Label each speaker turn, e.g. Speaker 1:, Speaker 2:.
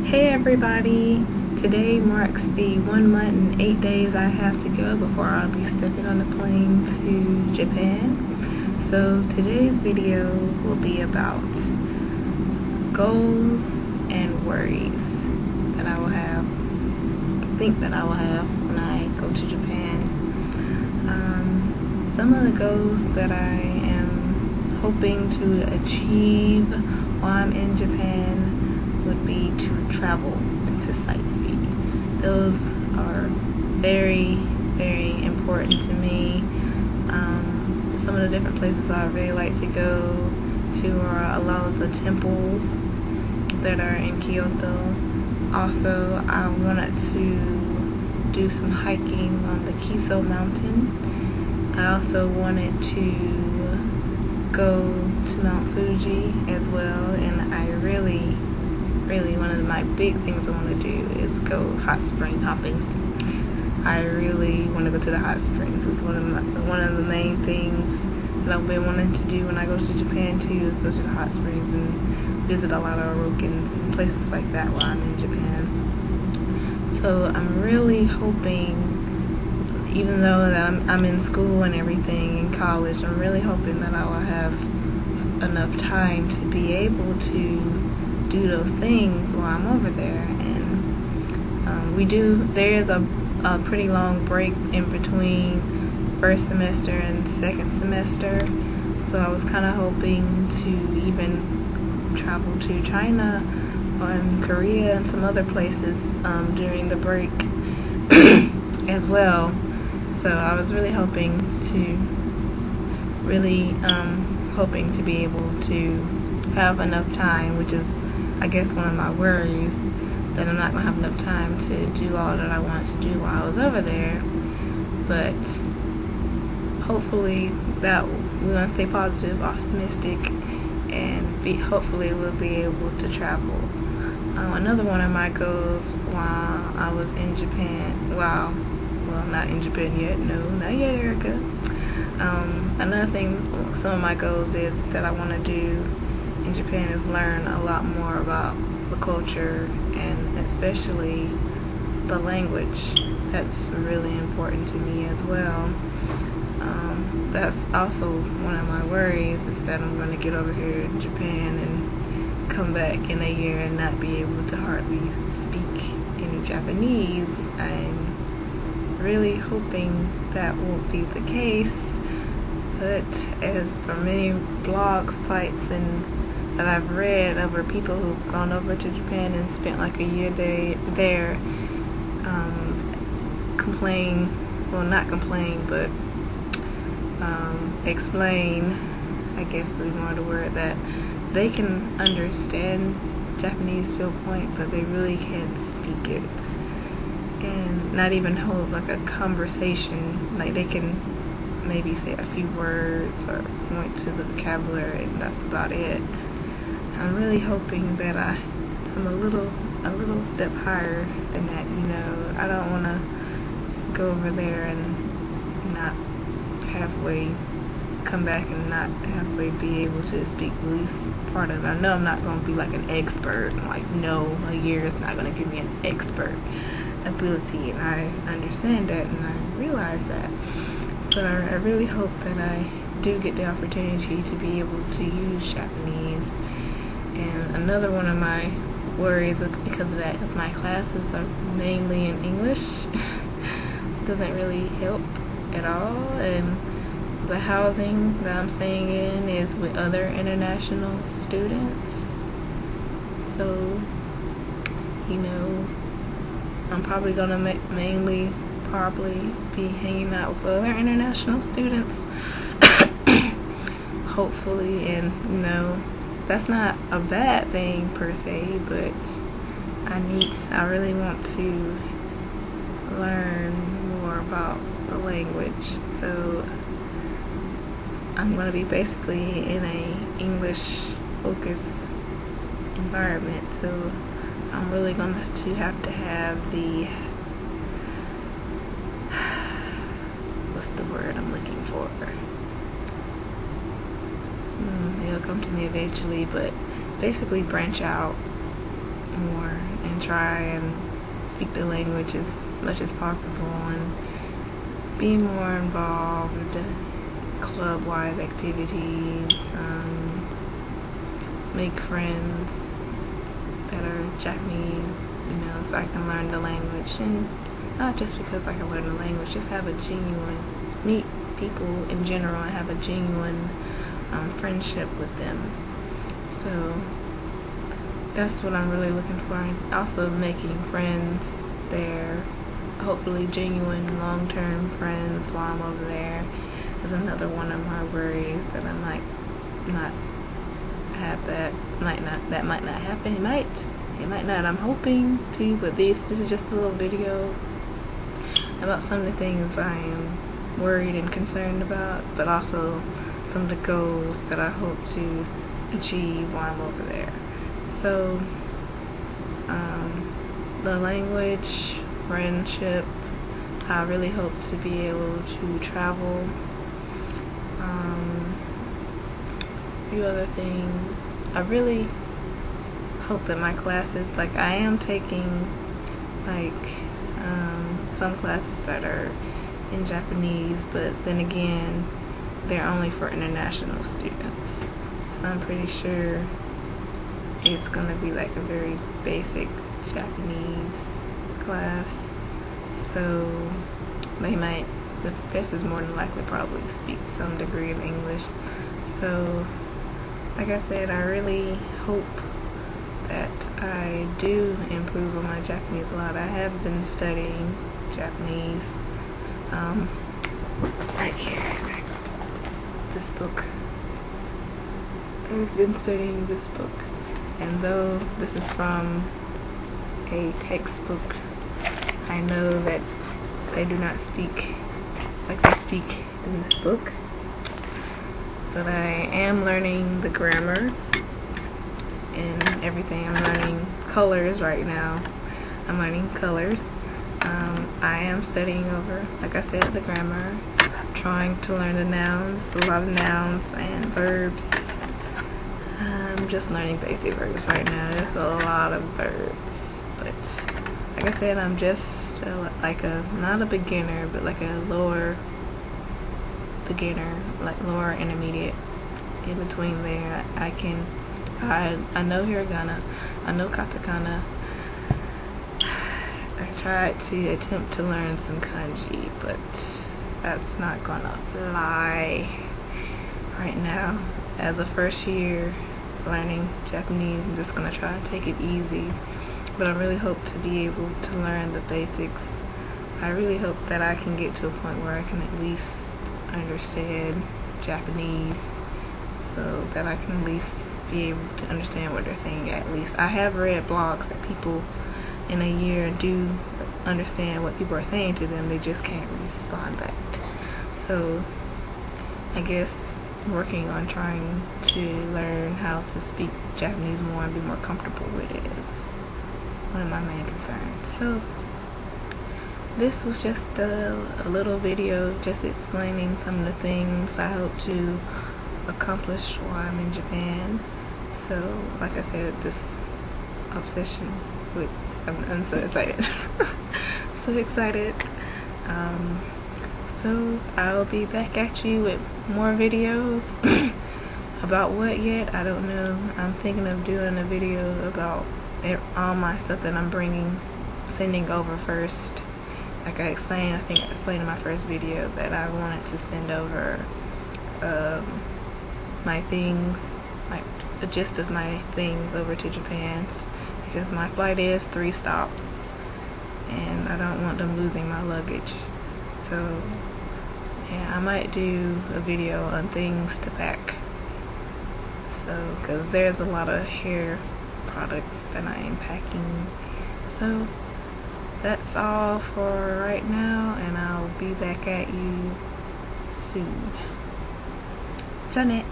Speaker 1: Hey everybody! Today marks the 1 month and 8 days I have to go before I'll be stepping on a plane to Japan. So today's video will be about goals and worries that I will have, when I go to Japan. Some of the goals that I am hoping to achieve while I'm in Japan would be to travel and to sightsee. Those are very, very important to me. Some of the different places I really like to go to are a lot of the temples that are in Kyoto. Also, I wanted to do some hiking on the Kiso mountain. I also wanted to go to Mount Fuji as well, and I really, one of my big things I want to do is go hot spring hopping. I really want to go to the hot springs. It's one of the main things that I've been wanting to do when I go to Japan too, is go to the hot springs and visit a lot of orokins and places like that while I'm in Japan. So I'm really hoping, even though that I'm in school and everything, in college, I'm really hoping that I will have enough time to be able to do those things while I'm over there. And there is a pretty long break in between first semester and second semester, so I was kind of hoping to even travel to China and Korea and some other places during the break as well. So I was really hoping to be able to have enough time, which is, I guess, one of my worries, that I'm not going to have enough time to do all that I want to do while I was over there. But hopefully that we're going to stay positive, optimistic, and hopefully we'll be able to travel. Another one of my goals while I was in Japan, well, not in Japan yet, no, not yet, Erica. Another thing, some of my goals is that I want to do in Japan is learn a lot more about the culture, and especially the language. That's really important to me as well. That's also one of my worries, is that I'm going to get over here in Japan and come back in a year and not be able to hardly speak any Japanese. I'm really hoping that won't be the case, but as for many blog sites and that I've read over people who've gone over to Japan and spent like a year there, explain, I guess would be more the word, that they can understand Japanese to a point, but they really can't speak it, and not even hold like a conversation. Like, they can maybe say a few words or point to the vocabulary, and that's about it. I'm really hoping that I'm a little step higher than that, you know. I don't want to go over there and not halfway come back and not halfway be able to speak at least part of it. I know I'm not going to be like an expert. Like, no, a year is not going to give me an expert ability, and I understand that and I realize that. But I really hope that I do get the opportunity to be able to use Japanese. And another one of my worries, because of that, is my classes are mainly in English. Doesn't really help at all, and the housing that I'm staying in is with other international students. So, you know, I'm probably gonna mainly be hanging out with other international students. Hopefully, and you know, that's not a bad thing per se, but I really want to learn more about the language. So I'm going to be basically in a English focused environment, so I'm really going to have the what's the word I'm looking for? It'll come to me eventually, but basically branch out more and try and speak the language as much as possible and be more involved, club-wise activities, make friends that are Japanese, so I can learn the language, and not just because I can learn the language, just have a genuine, meet people in general and have a genuine friendship with them. So that's what I'm really looking for, and also making friends there, hopefully genuine long-term friends while I'm over there is another one of my worries, that I might not have that, might not happen. It might not. I'm hoping to, but this is just a little video about some of the things I am worried and concerned about, but also some of the goals that I hope to achieve while I'm over there. So the language, friendship, I really hope to be able to travel. A few other things. I really hope that my classes, like I am taking some classes that are in Japanese, but then again they're only for international students, so I'm pretty sure it's gonna be like a very basic Japanese class, so the professors more than likely probably speak some degree of English. So like I said, I really hope that I do improve on my Japanese a lot. I have been studying Japanese right here, this book. I've been studying this book, and though this is from a textbook, I know that they do not speak like they speak in this book, but I am learning the grammar and everything. I'm learning colors right now. I'm learning colors. I am studying over, like I said, the grammar, trying to learn the nouns, a lot of nouns and verbs. I'm just learning basic verbs right now. There's a lot of verbs, but like I said, I'm just not a beginner, but like a lower beginner, like lower intermediate. In between there, I know hiragana, I know katakana. I tried to attempt to learn some kanji, but that's not gonna fly right now. As a first year learning Japanese, I'm just gonna try to take it easy, but I really hope to be able to learn the basics. I really hope that I can get to a point where I can at least understand Japanese, so that I can at least be able to understand what they're saying. At least I have read blogs that people in a year do understand what people are saying to them, they just can't respond back. So I guess working on trying to learn how to speak Japanese more and be more comfortable with it is one of my main concerns. So this was just a little video just explaining some of the things I hope to accomplish while I'm in Japan. So like I said, this obsession with, I'm so excited. So excited. So I'll be back at you with more videos. About what yet? I don't know. I'm thinking of doing a video about all my stuff that I'm sending over first. Like I explained, I think I explained in my first video that I wanted to send over my things, like the gist of my things over to Japan, because my flight is 3 stops and I don't want them losing my luggage. So yeah, I might do a video on things to pack, so because there's a lot of hair products that I am packing. So that's all for right now, and I'll be back at you soon. じゃあね。